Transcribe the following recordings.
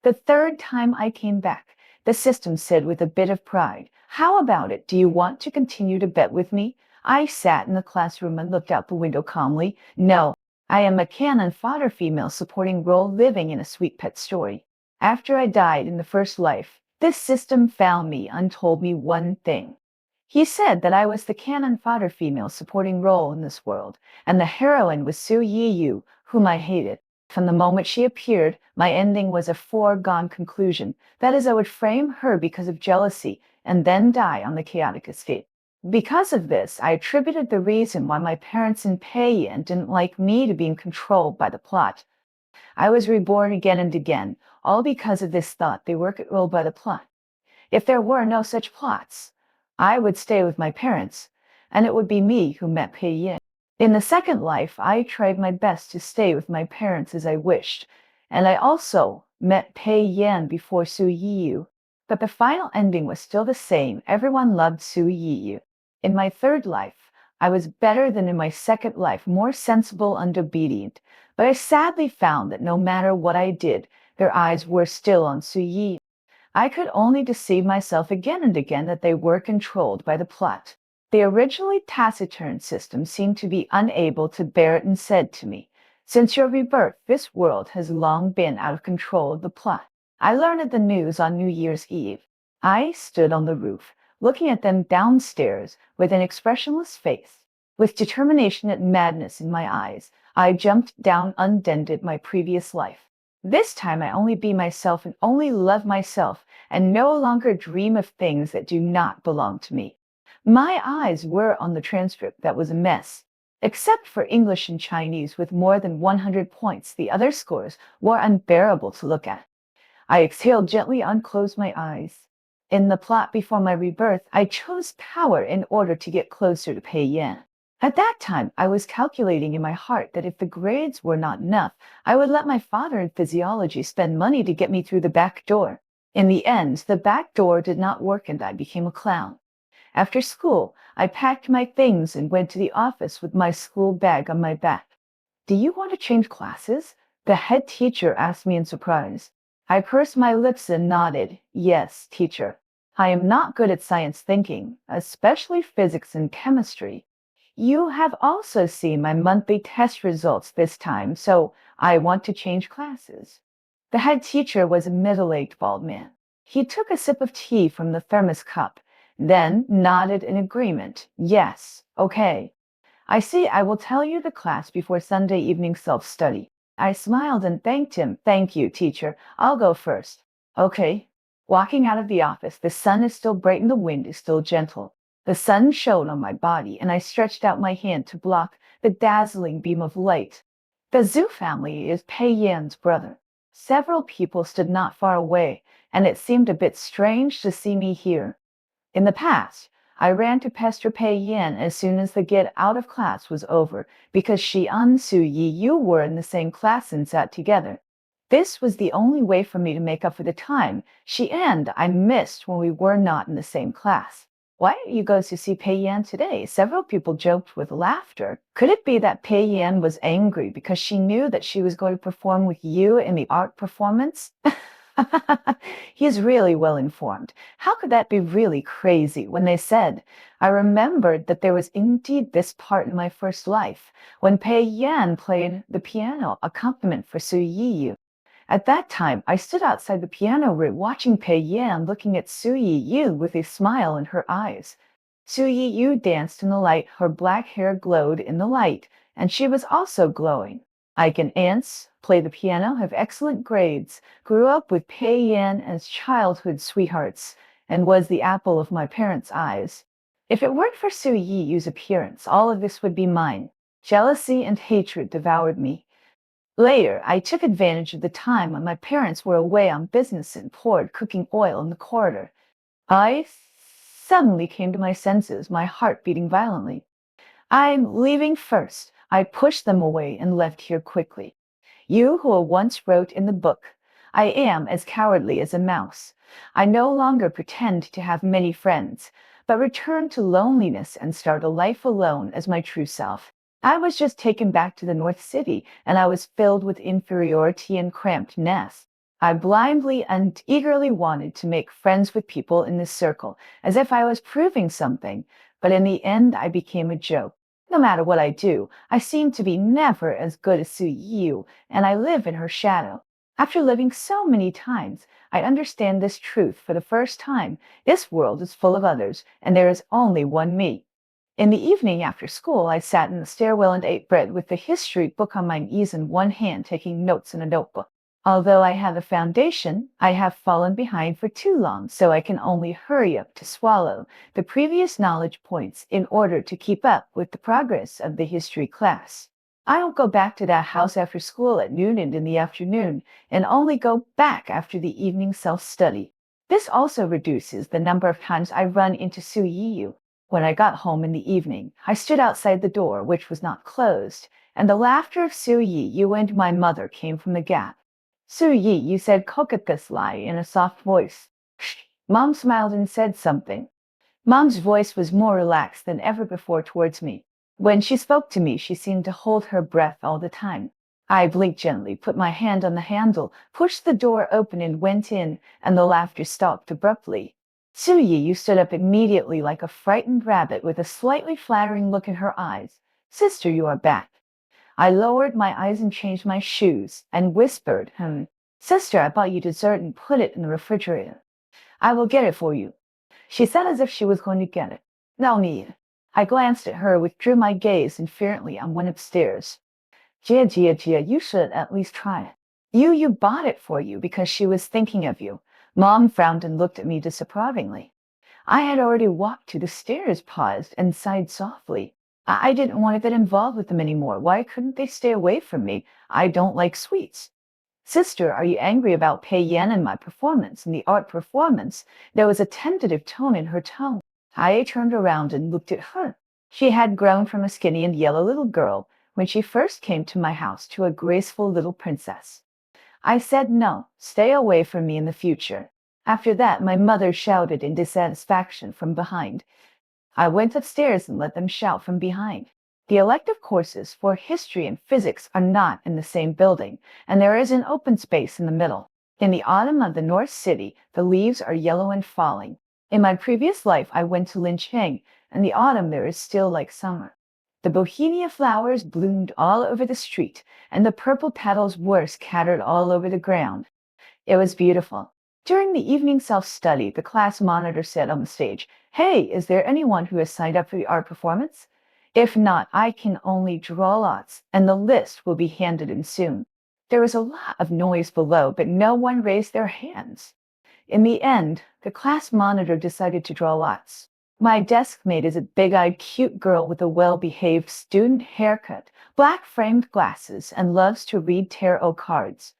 The third time I came back, the system said with a bit of pride, "How about it? Do you want to continue to bet with me?" I sat in the classroom and looked out the window calmly. No, I am a cannon fodder female supporting role living in a sweet pet story. After I died in the first life, this system found me and told me one thing. He said that I was the cannon fodder female supporting role in this world, and the heroine was Su Yiyu, whom I hated. From the moment she appeared, my ending was a foregone conclusion. That is, I would frame her because of jealousy and then die on the chaotic estate. Because of this, I attributed the reason why my parents in Peiyan didn't like me to being controlled by the plot. I was reborn again and again, all because of this thought they were controlled by the plot. If there were no such plots, I would stay with my parents, and it would be me who met Pei Yin. In the second life, I tried my best to stay with my parents as I wished, and I also met Pei Yan before Su Yiyu. But the final ending was still the same. Everyone loved Su Yiyu. In my third life, I was better than in my second life, more sensible and obedient. But I sadly found that no matter what I did, their eyes were still on Su Yiyu. I could only deceive myself again and again that they were controlled by the plot. The originally taciturn system seemed to be unable to bear it and said to me, "Since your rebirth, this world has long been out of control of the plot." I learned the news on New Year's Eve. I stood on the roof, looking at them downstairs with an expressionless face. With determination and madness in my eyes, I jumped down undented my previous life. This time I only be myself and only love myself and no longer dream of things that do not belong to me. My eyes were on the transcript that was a mess. Except for English and Chinese with more than 100 points, the other scores were unbearable to look at. I exhaled gently, unclosed my eyes. In the plot before my rebirth, I chose power in order to get closer to Pei Yan. At that time, I was calculating in my heart that if the grades were not enough, I would let my father in physiology spend money to get me through the back door. In the end, the back door did not work and I became a clown. After school, I packed my things and went to the office with my school bag on my back. "Do you want to change classes?" the head teacher asked me in surprise. I pursed my lips and nodded. "Yes, teacher. I am not good at science thinking, especially physics and chemistry. You have also seen my monthly test results this time, so I want to change classes." The head teacher was a middle-aged bald man. He took a sip of tea from the thermos cup, then nodded in agreement. "Yes, okay. I see. I will tell you the class before Sunday evening self-study." I smiled and thanked him. "Thank you, teacher. I'll go first." "Okay." Walking out of the office, the sun is still bright and the wind is still gentle. The sun shone on my body, and I stretched out my hand to block the dazzling beam of light. The Zhu family is Pei Yan's brother. Several people stood not far away, and it seemed a bit strange to see me here. In the past, I ran to pester Pei Yan as soon as the get out of class was over, because she and Su Yiyu were in the same class and sat together. This was the only way for me to make up for the time she and I missed when we were not in the same class. "Why don't you go to see Pei Yan today?" Several people joked with laughter. Could it be that Pei Yan was angry because she knew that she was going to perform with you in the art performance? He is really well informed. How could that be really crazy? When they said, I remembered that there was indeed this part in my first life, when Pei Yan played the piano accompaniment for Su Yiyu. At that time, I stood outside the piano room watching Pei Yan looking at Su Yiyu with a smile in her eyes. Su Yiyu danced in the light, her black hair glowed in the light, and she was also glowing. I can dance, play the piano, have excellent grades, grew up with Pei Yan as childhood sweethearts, and was the apple of my parents' eyes. If it weren't for Su Yiyu's appearance, all of this would be mine. Jealousy and hatred devoured me. Later, I took advantage of the time when my parents were away on business and poured cooking oil in the corridor. I suddenly came to my senses, my heart beating violently. "I'm leaving first." I pushed them away and left here quickly. You who once wrote in the book, "I am as cowardly as a mouse." I no longer pretend to have many friends, but return to loneliness and start a life alone as my true self. I was just taken back to the North City, and I was filled with inferiority and cramped nest. I blindly and eagerly wanted to make friends with people in this circle, as if I was proving something, but in the end I became a joke. No matter what I do, I seem to be never as good as Su Yu, and I live in her shadow. After living so many times, I understand this truth for the first time. This world is full of others, and there is only one me. In the evening after school, I sat in the stairwell and ate bread with the history book on my knees in one hand, taking notes in a notebook. Although I have a foundation, I have fallen behind for too long, so I can only hurry up to swallow the previous knowledge points in order to keep up with the progress of the history class. I'll go back to that house after school at noon and in the afternoon, and only go back after the evening self-study. This also reduces the number of times I run into Su Yiyu. When I got home in the evening, I stood outside the door, which was not closed, and the laughter of Su Yiyu and my mother came from the gap. Su Yi, you said coquetous lie in a soft voice. Shh. Mom smiled and said something. Mom's voice was more relaxed than ever before towards me. When she spoke to me, she seemed to hold her breath all the time. I blinked gently, put my hand on the handle, pushed the door open and went in, and the laughter stopped abruptly. Su Yi stood up immediately like a frightened rabbit with a slightly flattering look in her eyes. Sister, you are back. I lowered my eyes and changed my shoes and whispered, Sister, I bought you dessert and put it in the refrigerator. I will get it for you. She said as if she was going to get it. No need. I glanced at her, withdrew my gaze, and fearfully I went upstairs. Gia, you should at least try it. You bought it for you because she was thinking of you. Mom frowned and looked at me disapprovingly. I had already walked to the stairs, paused, and sighed softly. I didn't want to get involved with them anymore. Why couldn't they stay away from me? I don't like sweets. Sister, are you angry about Pei Yan and my performance, and the art performance? There was a tentative tone in her tone. I turned around and looked at her. She had grown from a skinny and yellow little girl when she first came to my house to a graceful little princess. I said no, stay away from me in the future. After that, my mother shouted in dissatisfaction from behind. I went upstairs and let them shout from behind. The elective courses for history and physics are not in the same building, and there is an open space in the middle. In the autumn of the North City, the leaves are yellow and falling. In my previous life, I went to Lincheng, and the autumn there is still like summer. The bohemia flowers bloomed all over the street, and the purple petals were scattered all over the ground. It was beautiful. During the evening self-study, the class monitor said on the stage, Hey, is there anyone who has signed up for the art performance? If not, I can only draw lots, and the list will be handed in soon. There was a lot of noise below, but no one raised their hands. In the end, the class monitor decided to draw lots. My deskmate is a big-eyed, cute girl with a well-behaved student haircut, black-framed glasses, and loves to read tarot cards.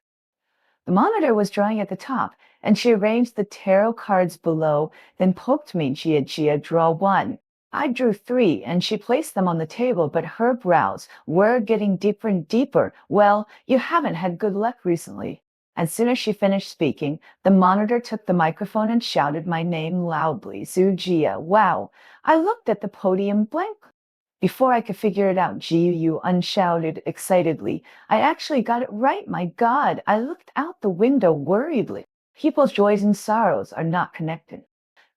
The monitor was drawing at the top, and she arranged the tarot cards below, then poked me, Gia, draw one. I drew three, and she placed them on the table, but her brows were getting deeper and deeper. Well, you haven't had good luck recently. As soon as she finished speaking, the monitor took the microphone and shouted my name loudly, Gia. Wow. I looked at the podium blankly. Before I could figure it out, Yu unshouted excitedly. I actually got it right, my God. I looked out the window worriedly. People's joys and sorrows are not connected.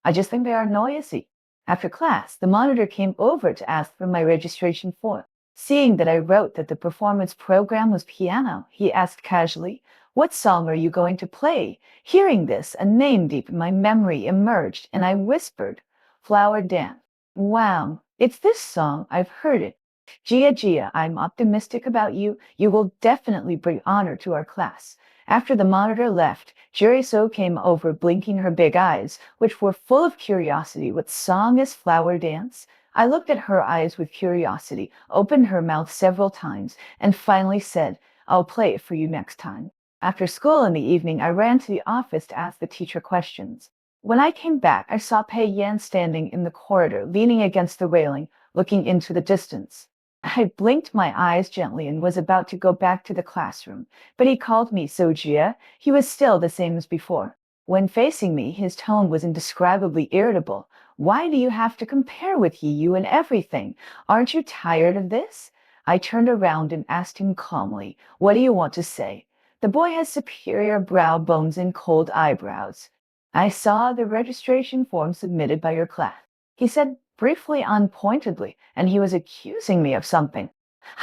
I just think they are noisy. After class, the monitor came over to ask for my registration form. Seeing that I wrote that the performance program was piano, he asked casually, What song are you going to play? Hearing this, a name deep in my memory emerged, and I whispered, Flower Dance. Wow, it's this song. I've heard it. Gia, I'm optimistic about you. You will definitely bring honor to our class. After the monitor left, Juriso came over, blinking her big eyes, which were full of curiosity. What song is Flower Dance? I looked at her eyes with curiosity, opened her mouth several times, and finally said, I'll play it for you next time. After school in the evening, I ran to the office to ask the teacher questions. When I came back, I saw Pei Yan standing in the corridor, leaning against the railing, looking into the distance. I blinked my eyes gently and was about to go back to the classroom, but he called me Sojia. He was still the same as before. When facing me, his tone was indescribably irritable. Why do you have to compare with you and everything? Aren't you tired of this? I turned around and asked him calmly, What do you want to say? The boy has superior brow bones and cold eyebrows. I saw the registration form submitted by your class. He said briefly, unpointedly, and he was accusing me of something.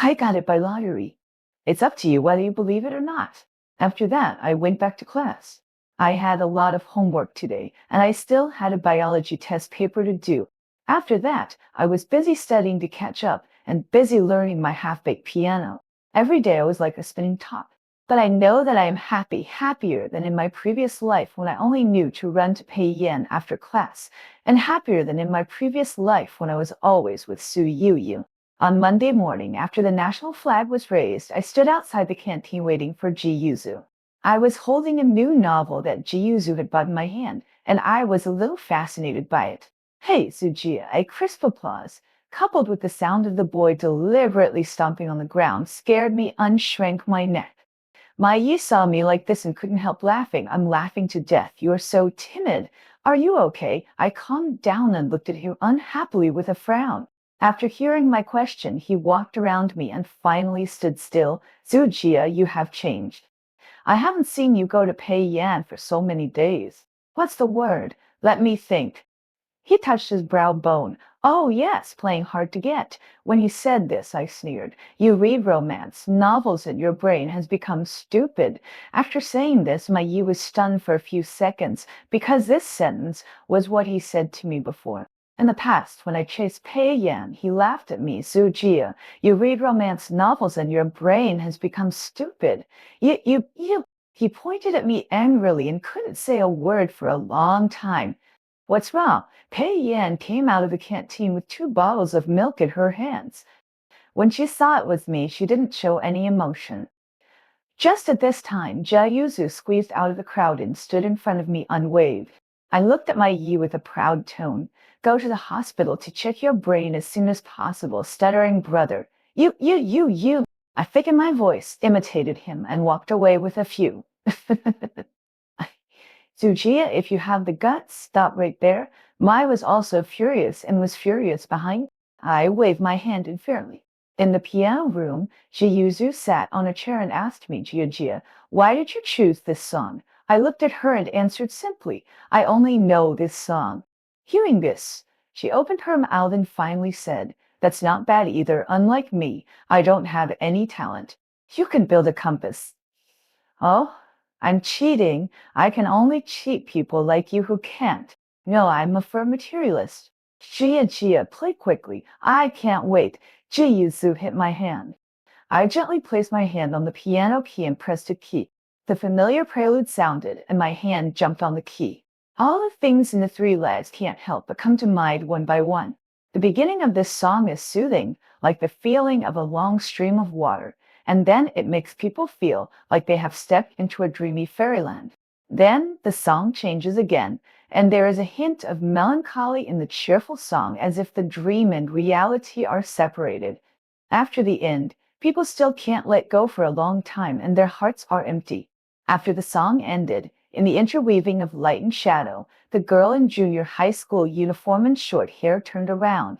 I got it by lottery. It's up to you whether you believe it or not. After that, I went back to class. I had a lot of homework today, and I still had a biology test paper to do. After that, I was busy studying to catch up and busy learning my half-baked piano. Every day I was like a spinning top. But I know that I am happy, happier than in my previous life when I only knew to run to pay yen after class, and happier than in my previous life when I was always with Su Yu. On Monday morning, after the national flag was raised, I stood outside the canteen waiting for Ji Yuzu. I was holding a new novel that Ji Yuzu had bought in my hand, and I was a little fascinated by it. Hey, Sujia, a crisp applause, coupled with the sound of the boy deliberately stomping on the ground, scared me and shrank my neck. My Yi saw me like this and couldn't help laughing. I'm laughing to death. You are so timid. Are you okay? I calmed down and looked at him unhappily with a frown. After hearing my question, he walked around me and finally stood still. Zujia, you have changed. I haven't seen you go to Pei Yan for so many days. What's the word? Let me think. He touched his brow bone. Oh, yes, playing hard to get. When he said this, I sneered. You read romance novels and your brain has become stupid. After saying this, my Yi was stunned for a few seconds because this sentence was what he said to me before. In the past, when I chased Pei Yan, he laughed at me. Su Jia, you read romance novels and your brain has become stupid. You. He pointed at me angrily and couldn't say a word for a long time. What's wrong? Pei Yan came out of the canteen with 2 bottles of milk in her hands. When she saw it was me, she didn't show any emotion. Just at this time, Jia Yuzu squeezed out of the crowd and stood in front of me unwaved. I looked at my Yi with a proud tone. Go to the hospital to check your brain as soon as possible, stuttering brother. You. I thickened my voice, imitated him, and walked away with a few. Zujia, if you have the guts, stop right there. Mai was also furious and was furious behind. I waved my hand unfairly. In the piano room, Jiyuzu sat on a chair and asked me, Jia, why did you choose this song? I looked at her and answered simply, I only know this song. Hearing this, she opened her mouth and finally said, that's not bad either. Unlike me, I don't have any talent. You can build a compass. Oh, I'm cheating. I can only cheat people like you who can't. No, I'm a firm materialist. Gia, play quickly. I can't wait. Jiyuzu hit my hand. I gently placed my hand on the piano key and pressed a key. The familiar prelude sounded, and my hand jumped on the key. All the things in the 3 legs can't help but come to mind one by one. The beginning of this song is soothing, like the feeling of a long stream of water. And then it makes people feel like they have stepped into a dreamy fairyland. Then the song changes again, and there is a hint of melancholy in the cheerful song as if the dream and reality are separated. After the end, people still can't let go for a long time and their hearts are empty. After the song ended, in the interweaving of light and shadow, the girl in junior high school uniform and short hair turned around.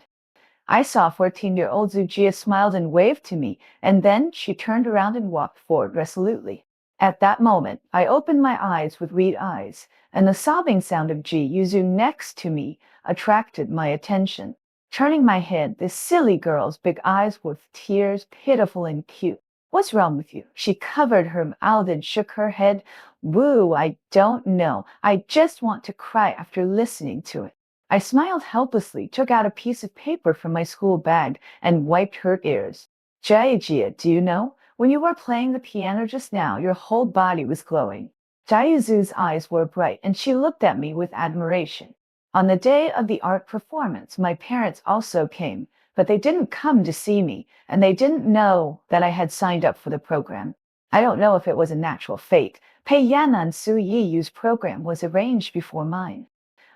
I saw 14-year-old Zujia smiled and waved to me, and then she turned around and walked forward resolutely. At that moment, I opened my eyes with reed eyes, and the sobbing sound of Ji Yuzu next to me attracted my attention. Turning my head, this silly girl's big eyes were tears, pitiful and cute. What's wrong with you? She covered her mouth and shook her head. Woo, I don't know. I just want to cry after listening to it. I smiled helplessly, took out a piece of paper from my school bag, and wiped her ears. Jia, do you know? When you were playing the piano just now, your whole body was glowing. Jiazu's eyes were bright, and she looked at me with admiration. On the day of the art performance, my parents also came, but they didn't come to see me, and they didn't know that I had signed up for the program. I don't know if it was a natural fate. Pei Yan and Su Yiyu's program was arranged before mine.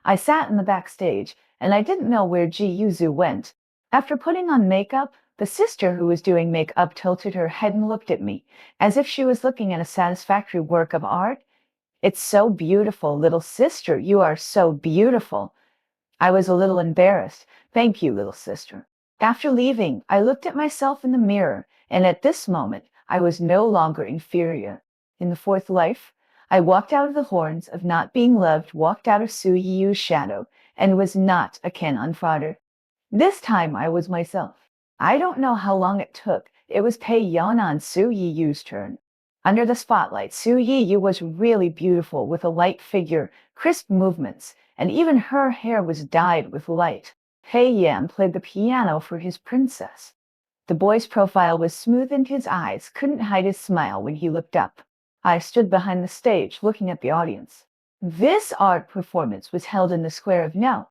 I sat in the backstage, and I didn't know where Ji Yuzu went. After putting on makeup, the sister who was doing makeup tilted her head and looked at me, as if she was looking at a satisfactory work of art. It's so beautiful, little sister. You are so beautiful. I was a little embarrassed. Thank you, little sister. After leaving, I looked at myself in the mirror, and at this moment, I was no longer inferior. in the fourth life. I walked out of the horns of not being loved, walked out of Su Yi's shadow, and was not a canon fodder. This time I was myself. I don't know how long it took. It was Pei Yan on Su Yi's turn. Under the spotlight, Su Yi was really beautiful with a light figure, crisp movements, and even her hair was dyed with light. Pei Yan played the piano for his princess. The boy's profile was smooth and his eyes couldn't hide his smile when he looked up. I stood behind the stage looking at the audience. This art performance was held in the square of No.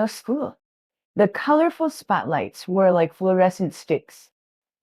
School. The colorful spotlights were like fluorescent sticks.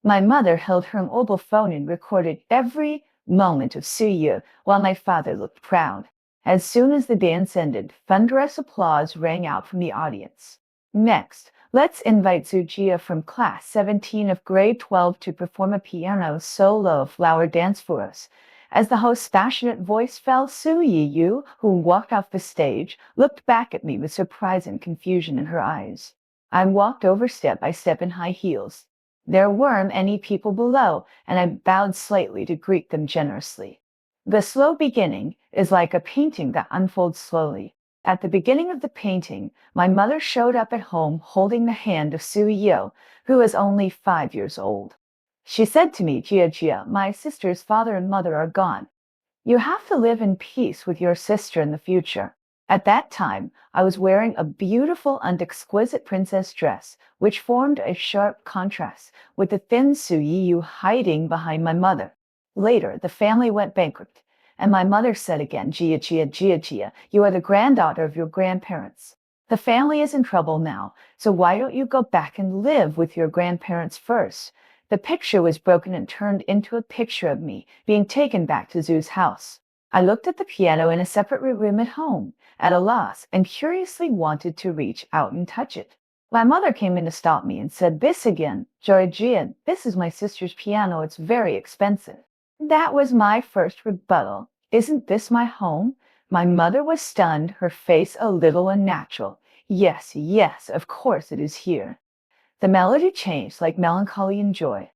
My mother held her mobile phone and recorded every moment of Suya while my father looked proud. As soon as the dance ended, thunderous applause rang out from the audience. Next, let's invite Zujia from class 17 of grade 12 to perform a piano solo flower dance for us. As the host's passionate voice fell, Su Yi, who walked off the stage, looked back at me with surprise and confusion in her eyes. I walked over step by step in high heels. There weren't any people below, and I bowed slightly to greet them generously. The slow beginning is like a painting that unfolds slowly. At the beginning of the painting, my mother showed up at home holding the hand of Su Yo, who was only 5 years old. She said to me, Jia Jia, my sister's father and mother are gone. You have to live in peace with your sister in the future. At that time, I was wearing a beautiful and exquisite princess dress, which formed a sharp contrast with the thin Su Yi hiding behind my mother. Later, the family went bankrupt, and my mother said again, Jia Jia Jia Jia, you are the granddaughter of your grandparents. The family is in trouble now, so why don't you go back and live with your grandparents first? The picture was broken and turned into a picture of me being taken back to Zoo's house. I looked at the piano in a separate room at home, at a loss, and curiously wanted to reach out and touch it. My mother came in to stop me and said, this again, Georgian, this is my sister's piano, it's very expensive. That was my first rebuttal. Isn't this my home? My mother was stunned, her face a little unnatural. Yes, yes, of course it is here. The melody changed like melancholy and joy.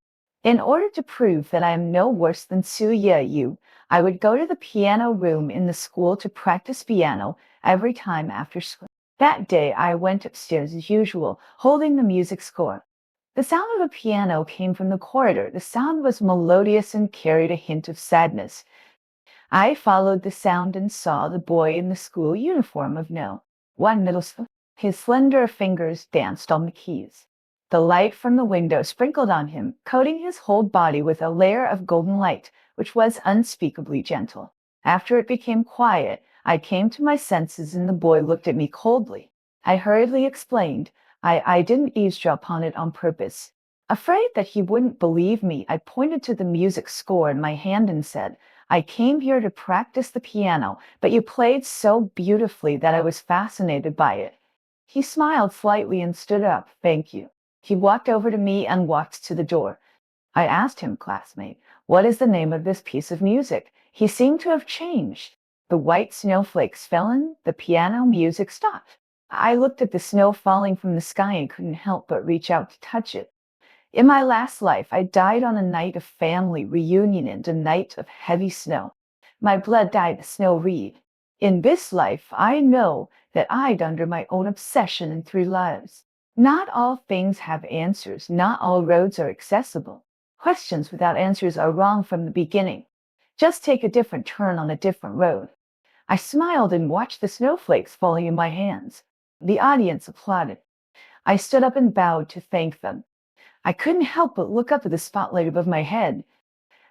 In order to prove that I am no worse than Su Yu, I would go to the piano room in the school to practice piano every time after school. That day I went upstairs as usual, holding the music score. The sound of a piano came from the corridor. The sound was melodious and carried a hint of sadness. I followed the sound and saw the boy in the school uniform of No. Middle School. His slender fingers danced on the keys. The light from the window sprinkled on him, coating his whole body with a layer of golden light, which was unspeakably gentle. After it became quiet, I came to my senses and the boy looked at me coldly. I hurriedly explained, I didn't eavesdrop on it on purpose. Afraid that he wouldn't believe me, I pointed to the music score in my hand and said, I came here to practice the piano, but you played so beautifully that I was fascinated by it. He smiled slightly and stood up. Thank you. He walked over to me and walked to the door. I asked him, classmate, what is the name of this piece of music? He seemed to have changed. The white snowflakes fell and the piano music stopped. I looked at the snow falling from the sky and couldn't help but reach out to touch it. In my last life, I died on a night of family reunion and a night of heavy snow. My blood dyed the snow reed. In this life, I know that I'd under my own obsession in 3 lives. Not all things have answers. Not all roads are accessible. Questions without answers are wrong from the beginning. Just take a different turn on a different road. I smiled and watched the snowflakes falling in my hands. The audience applauded. I stood up and bowed to thank them. I couldn't help but look up at the spotlight above my head.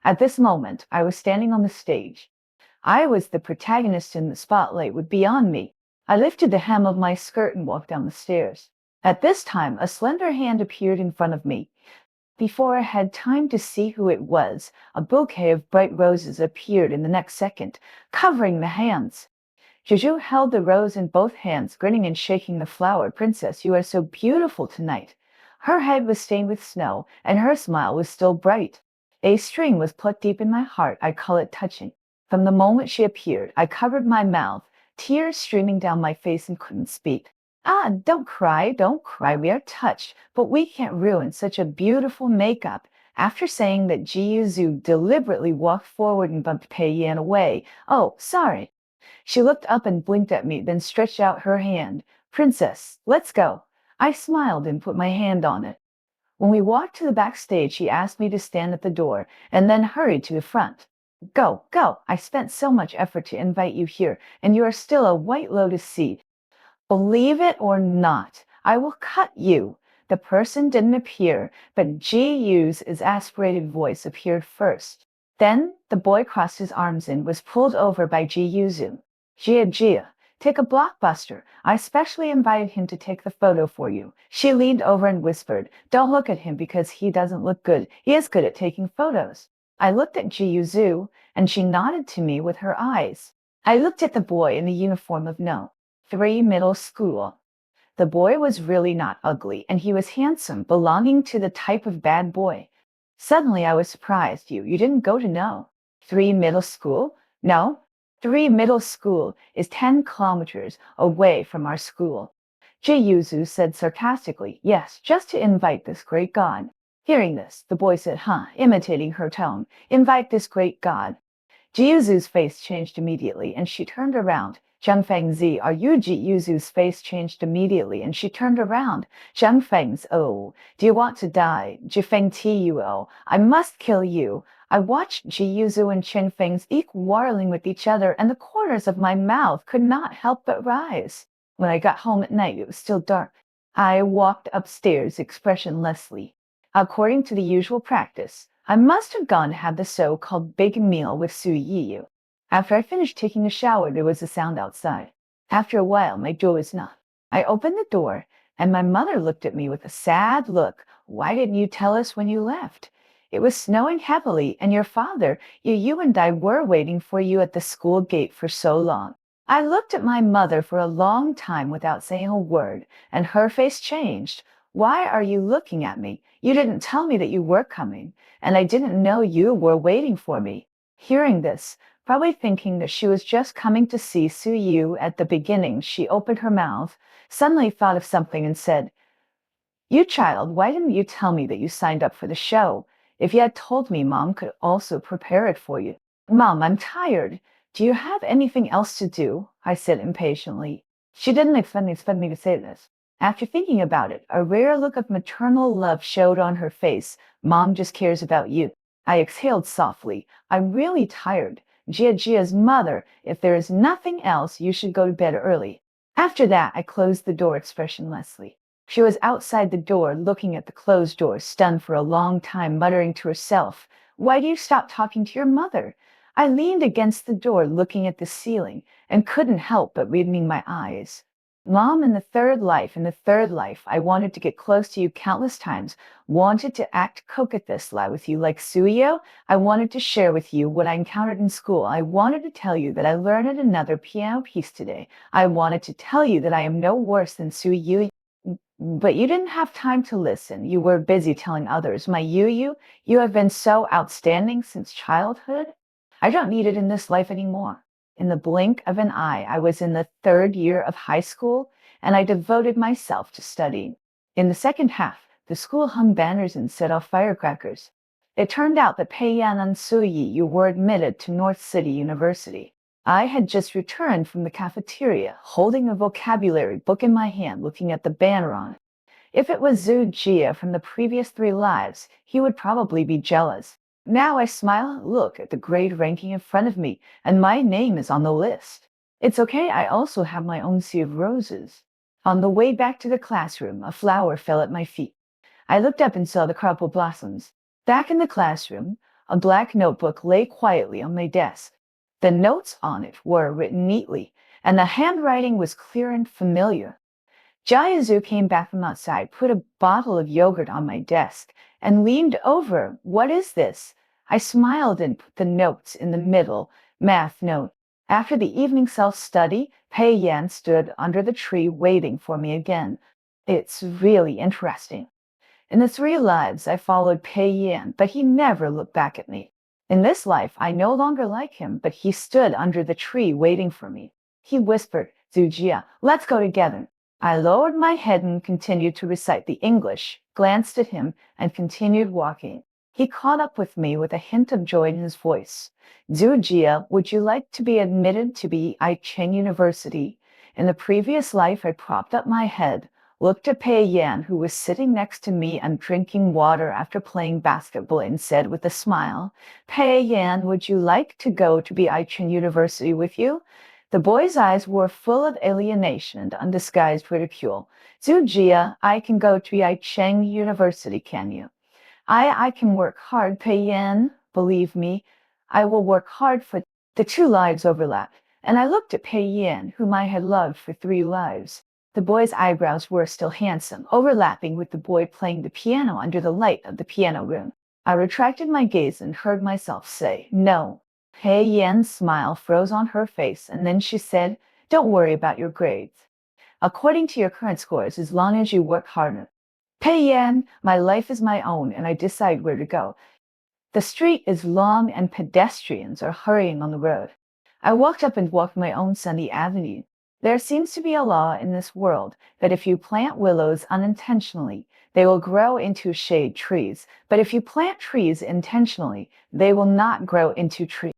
At this moment, I was standing on the stage. I was the protagonist and the spotlight would be on me. I lifted the hem of my skirt and walked down the stairs. At this time, a slender hand appeared in front of me. Before I had time to see who it was, a bouquet of bright roses appeared in the next second, covering the hands. Juju held the rose in both hands, grinning and shaking the flower. Princess, you are so beautiful tonight. Her head was stained with snow, and her smile was still bright. A string was plucked deep in my heart. I call it touching. From the moment she appeared, I covered my mouth, tears streaming down my face, and couldn't speak. Don't cry, we are touched, but we can't ruin such a beautiful makeup. After saying that, Ji Yuzu deliberately walked forward and bumped Pei Yan away. Oh, sorry. She looked up and blinked at me, then stretched out her hand. Princess, let's go. I smiled and put my hand on it. When we walked to the backstage, she asked me to stand at the door and then hurried to the front. Go, go. I spent so much effort to invite you here, and you are still a White Lotus seed. Believe it or not, I will cut you. The person didn't appear, but Ji Yu's exasperated voice appeared first. Then the boy crossed his arms and was pulled over by Ji Yuzu. Jia, take a blockbuster. I specially invited him to take the photo for you. She leaned over and whispered, don't look at him because he doesn't look good. He is good at taking photos. I looked at Ji Yuzu, and she nodded to me with her eyes. I looked at the boy in the uniform of No. 3 middle school. The boy was really not ugly, and he was handsome, belonging to the type of bad boy. Suddenly I was surprised. You didn't go to No. 3 middle school? No. 3 middle school is 10 kilometers away from our school. Jiyuzu said sarcastically, yes, just to invite this great god. Hearing this, the boy said, imitating her tone, invite this great god. Jiyuzu's face changed immediately, and she turned around. Zhang Fengzi, are you? Jiyuzu's face changed immediately, and she turned around. Zhang Fengzi, oh, do you want to die? Jifeng Tuo, I must kill you. I watched Jiyuzu and Chen Fengzi quarreling with each other, and the corners of my mouth could not help but rise. When I got home at night, it was still dark. I walked upstairs expressionlessly. According to the usual practice, I must have gone to have the so-called big meal with Su Yiyu. After I finished taking a shower, there was a sound outside. After a while, my door was knocked. I opened the door, and my mother looked at me with a sad look. Why didn't you tell us when you left? It was snowing heavily, and your father, you and I were waiting for you at the school gate for so long. I looked at my mother for a long time without saying a word, and her face changed. Why are you looking at me? You didn't tell me that you were coming, and I didn't know you were waiting for me. Hearing this, probably thinking that she was just coming to see Su Yu at the beginning, she opened her mouth, suddenly thought of something and said, you child, why didn't you tell me that you signed up for the show? If you had told me, Mom could also prepare it for you. Mom, I'm tired. Do you have anything else to do? I said impatiently. She didn't expect me to say this. After thinking about it, a rare look of maternal love showed on her face. Mom just cares about you. I exhaled softly. I'm really tired. Jia's mother, if there is nothing else, you should go to bed early. After that, I closed the door expressionlessly. She was outside the door, looking at the closed door, stunned for a long time, muttering to herself, why do you stop talking to your mother? I leaned against the door, looking at the ceiling, and couldn't help but reading my eyes. Mom, in the third life, I wanted to get close to you countless times, wanted to act coquetous with you like Suyo. I wanted to share with you what I encountered in school. I wanted to tell you that I learned another piano piece today. I wanted to tell you that I am no worse than Suyu. But you didn't have time to listen. You were busy telling others. My you have been so outstanding since childhood. I don't need it in this life anymore. In the blink of an eye, I was in the 3rd year of high school, and I devoted myself to studying. In the second half, the school hung banners and set off firecrackers. It turned out that Pei Yan and Su Yi were admitted to North City University. I had just returned from the cafeteria, holding a vocabulary book in my hand, looking at the banner on it. If it was Zhu Jia from the previous 3 lives, he would probably be jealous. Now I smile and look at the grade ranking in front of me, and my name is on the list. It's okay, I also have my own sea of roses. On the way back to the classroom, a flower fell at my feet. I looked up and saw the crumple blossoms. Back in the classroom, a black notebook lay quietly on my desk. The notes on it were written neatly, and the handwriting was clear and familiar. Jiazu came back from outside, put a bottle of yogurt on my desk, and leaned over. What is this? I smiled and put the notes in the middle. Math note. After the evening self-study, Pei Yan stood under the tree waiting for me again. It's really interesting. In the 3 lives, I followed Pei Yan, but he never looked back at me. In this life, I no longer like him, but he stood under the tree waiting for me. He whispered, Zujia, let's go together. I lowered my head and continued to recite the English, glanced at him, and continued walking. He caught up with me with a hint of joy in his voice. Zujia, would you like to be admitted to the I Cheng University? In the previous life, I propped up my head, looked at Pei Yan, who was sitting next to me and drinking water after playing basketball, and said with a smile, Pei Yan, would you like to go to the I Cheng University with you? The boy's eyes were full of alienation and undisguised ridicule. Zujia, I can go to the I Cheng University, can you? I can work hard, Pei Yan. Believe me, I will work hard for the two lives overlap. And I looked at Pei Yan, whom I had loved for 3 lives. The boy's eyebrows were still handsome, overlapping with the boy playing the piano under the light of the piano room. I retracted my gaze and heard myself say, no. Pei Yan's smile froze on her face, and then she said, don't worry about your grades. According to your current scores, as long as you work hard. Pei Yan, my life is my own, and I decide where to go. The street is long and pedestrians are hurrying on the road. I walked up and walked my own sunny avenue. There seems to be a law in this world that if you plant willows unintentionally, they will grow into shade trees. But if you plant trees intentionally, they will not grow into trees.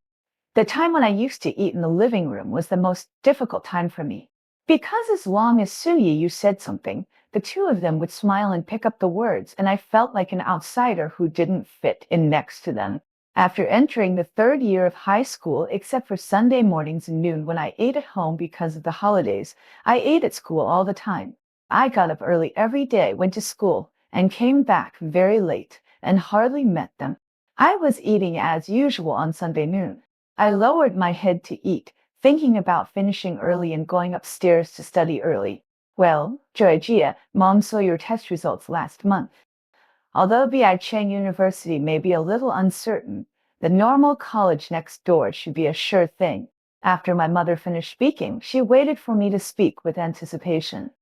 The time when I used to eat in the living room was the most difficult time for me. Because as long as Suyi you said something, the two of them would smile and pick up the words, and I felt like an outsider who didn't fit in next to them. After entering the 3rd year of high school, except for Sunday mornings and noon when I ate at home because of the holidays, I ate at school all the time. I got up early every day, went to school, and came back very late, and hardly met them. I was eating as usual on Sunday noon. I lowered my head to eat, thinking about finishing early and going upstairs to study early. Well, Joyjia, Mom saw your test results last month. Although Bi Cheng University may be a little uncertain, the normal college next door should be a sure thing. After my mother finished speaking, she waited for me to speak with anticipation.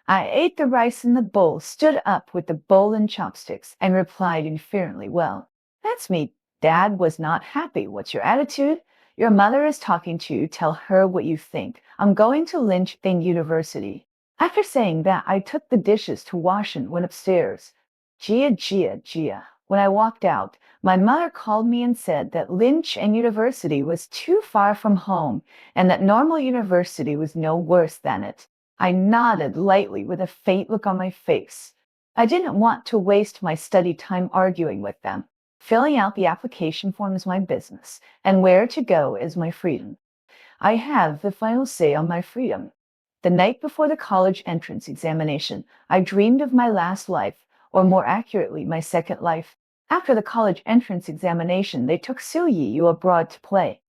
I ate the rice in the bowl, stood up with the bowl and chopsticks, and replied indifferently, well, that's me. Dad was not happy. What's your attitude? Your mother is talking to you. Tell her what you think. I'm going to Lynch Thing University. After saying that, I took the dishes to wash and went upstairs. Gia. When I walked out, my mother called me and said that Lynch and University was too far from home and that normal university was no worse than it. I nodded lightly with a faint look on my face. I didn't want to waste my study time arguing with them. Filling out the application form is my business, and where to go is my freedom. I have the final say on my freedom. The night before the college entrance examination, I dreamed of my last life, or more accurately, my second life. After the college entrance examination, they took Suyi Yu abroad to play.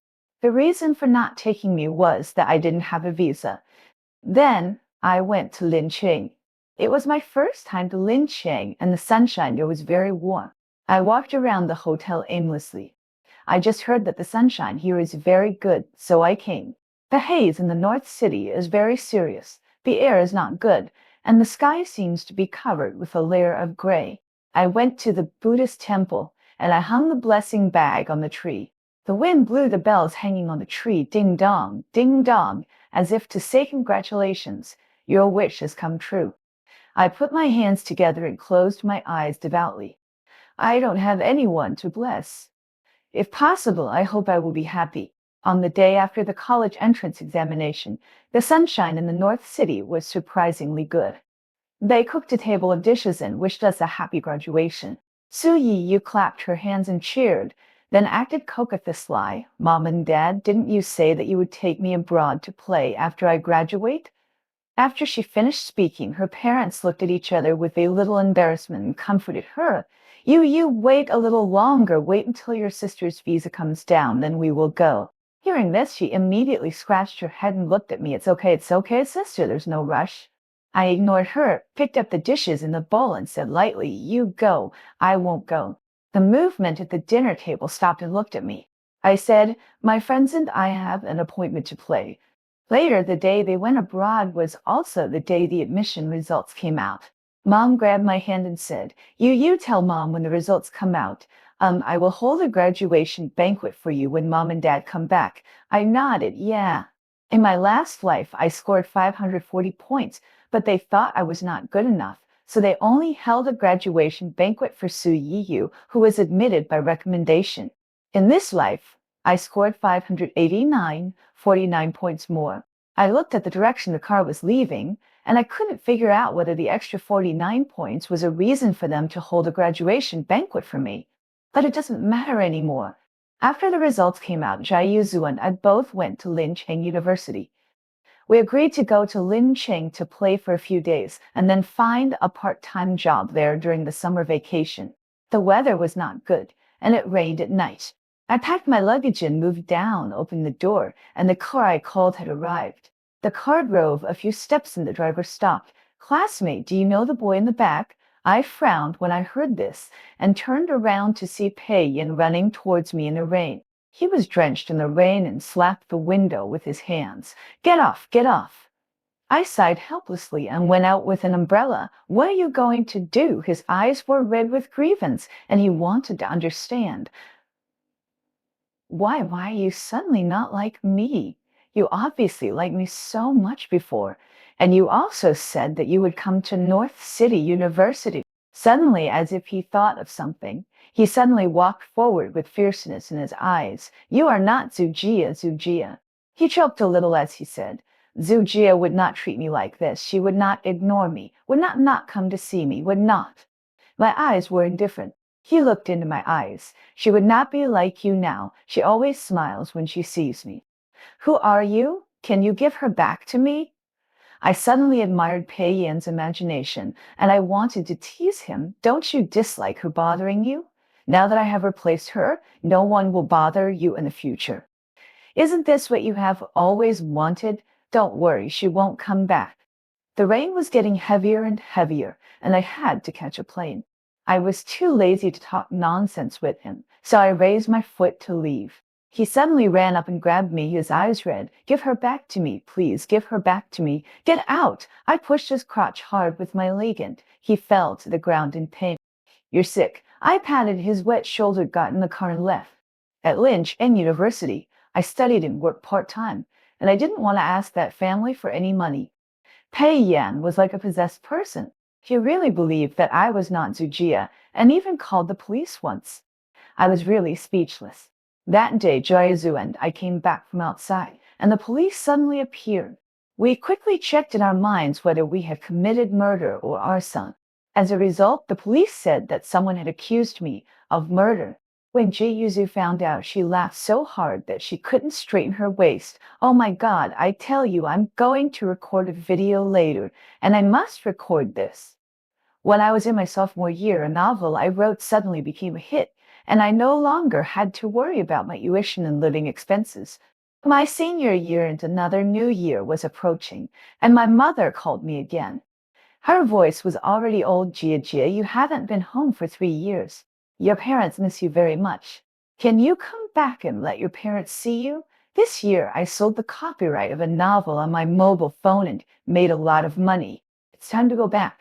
The reason for not taking me was that I didn't have a visa. Then I went to Lincheng. It was my first time to Lincheng, and the sunshine there was very warm. I walked around the hotel aimlessly. I just heard that the sunshine here is very good, so I came. The haze in the North City is very serious. The air is not good, and the sky seems to be covered with a layer of gray. I went to the Buddhist temple, and I hung the blessing bag on the tree. The wind blew the bells hanging on the tree, ding dong, as if to say congratulations, your wish has come true. I put my hands together and closed my eyes devoutly. I don't have anyone to bless. If possible, I hope I will be happy. On the day after the college entrance examination, the sunshine in the North City was surprisingly good. They cooked a table of dishes and wished us a happy graduation. Suyi Yu clapped her hands and cheered, then acted coquettously. Mom and Dad, didn't you say that you would take me abroad to play after I graduate? After she finished speaking, her parents looked at each other with a little embarrassment and comforted her. You wait a little longer. Wait until your sister's visa comes down, then we will go. Hearing this, she immediately scratched her head and looked at me. It's okay, sister. There's no rush. I ignored her, picked up the dishes in the bowl, and said lightly, you go. I won't go. The movement at the dinner table stopped and looked at me. I said, my friends and I have an appointment to play. Later, the day they went abroad was also the day the admission results came out. Mom grabbed my hand and said, you tell Mom when the results come out. I will hold a graduation banquet for you when Mom and Dad come back. I nodded, yeah. In my last life, I scored 540 points, but they thought I was not good enough, so they only held a graduation banquet for Su Yiyu, who was admitted by recommendation. In this life, I scored 589, 49 points more. I looked at the direction the car was leaving, and I couldn't figure out whether the extra 49 points was a reason for them to hold a graduation banquet for me. But it doesn't matter anymore. After the results came out, Jia Yuzu and I both went to Lincheng University. We agreed to go to Lincheng to play for a few days and then find a part-time job there during the summer vacation. The weather was not good, and it rained at night. I packed my luggage in, moved down, opened the door, and the car I called had arrived. The car drove a few steps and the driver stopped. "Classmate, do you know the boy in the back?" I frowned when I heard this and turned around to see Pei Yin running towards me in the rain. He was drenched in the rain and slapped the window with his hands. "Get off, get off." I sighed helplessly and went out with an umbrella. "What are you going to do?" His eyes were red with grievance, and he wanted to understand. Why are you suddenly not like me? You obviously liked me so much before. And you also said that you would come to North City University. Suddenly, as if he thought of something, he suddenly walked forward with fierceness in his eyes. "You are not Zujia, Zujia." He choked a little as he said, "Zujia would not treat me like this. She would not ignore me, would not come to see me, would not." My eyes were indifferent. He looked into my eyes. "She would not be like you now. She always smiles when she sees me." "Who are you? Can you give her back to me?" I suddenly admired Pei Yan's imagination, and I wanted to tease him. "Don't you dislike her bothering you? Now that I have replaced her, no one will bother you in the future. Isn't this what you have always wanted? Don't worry, she won't come back." The rain was getting heavier and heavier, and I had to catch a plane. I was too lazy to talk nonsense with him, so I raised my foot to leave. He suddenly ran up and grabbed me, his eyes red. "Give her back to me, please, give her back to me. Get out!" I pushed his crotch hard with my ligand. He fell to the ground in pain. "You're sick." I patted his wet shoulder, got in the car and left. At Lynch and University, I studied and worked part-time, and I didn't want to ask that family for any money. Pei Yan was like a possessed person. He really believed that I was not Zujia, and even called the police once. I was really speechless. That day, Joyazu and I came back from outside, and the police suddenly appeared. We quickly checked in our minds whether we had committed murder or arson. As a result, the police said that someone had accused me of murder. When Jiyuzu found out, she laughed so hard that she couldn't straighten her waist. "Oh my God, I tell you, I'm going to record a video later, and I must record this." When I was in my sophomore year, a novel I wrote suddenly became a hit, and I no longer had to worry about my tuition and living expenses. My senior year and another new year was approaching, and my mother called me again. Her voice was already old. "Jia Jia, you haven't been home for 3 years. Your parents miss you very much. Can you come back and let your parents see you?" This year, I sold the copyright of a novel on my mobile phone and made a lot of money. It's time to go back.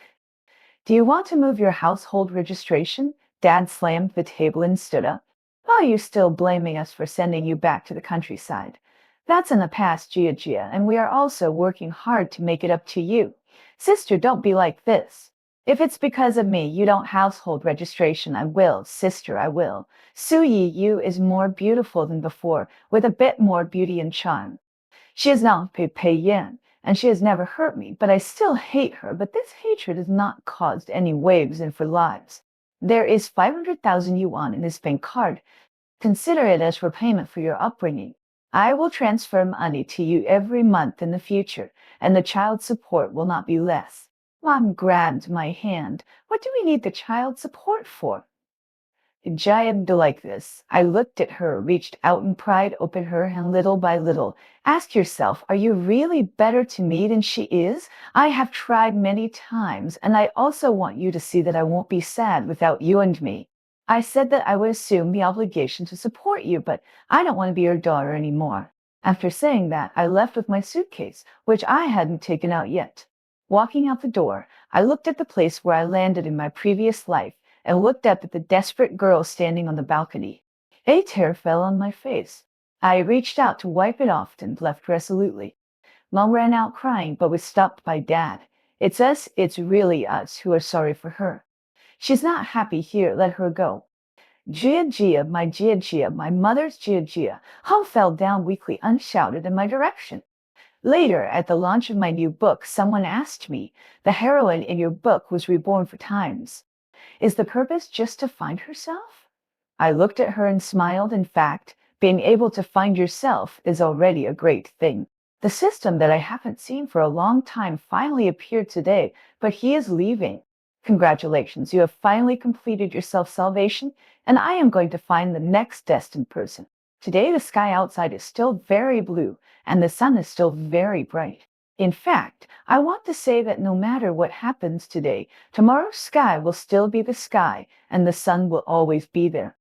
"Do you want to move your household registration?" Dad slammed the table and stood up. "Are you still blaming us for sending you back to the countryside?" "That's in the past, Jia Jia, and we are also working hard to make it up to you." "Sister, don't be like this. If it's because of me you don't household registration, I will, sister, I will. Su Yi is more beautiful than before, with a bit more beauty and charm. She is not Pei Yan, and she has never hurt me, but I still hate her. But this hatred has not caused any waves in our lives. There is 500,000 yuan in this bank card. Consider it as repayment for your upbringing. I will transfer money to you every month in the future, and the child support will not be less." Mom grabbed my hand. "What do we need the child support for?" Giant like this. I looked at her, reached out and pried open her hand little by little. "Ask yourself, are you really better to me than she is? I have tried many times, and I also want you to see that I won't be sad without you and me. I said that I would assume the obligation to support you, but I don't want to be your daughter anymore." After saying that, I left with my suitcase, which I hadn't taken out yet. Walking out the door, I looked at the place where I landed in my previous life, and looked up at the desperate girl standing on the balcony. A tear fell on my face. I reached out to wipe it off and left resolutely. Mom ran out crying, but was stopped by Dad. It's us, it's really us who are sorry for her. She's not happy here, let her go. Gia Gia, my mother's Gia Gia, Hum fell down weakly unshouted in my direction. Later, at the launch of my new book, someone asked me, the heroine in your book was reborn for times. Is the purpose just to find herself? I looked at her and smiled. In fact, being able to find yourself is already a great thing. The system that I haven't seen for a long time finally appeared today, but he is leaving. Congratulations, you have finally completed your self-salvation, and I am going to find the next destined person. Today, the sky outside is still very blue, and the sun is still very bright. In fact, I want to say that no matter what happens today, tomorrow's sky will still be the sky, and the sun will always be there.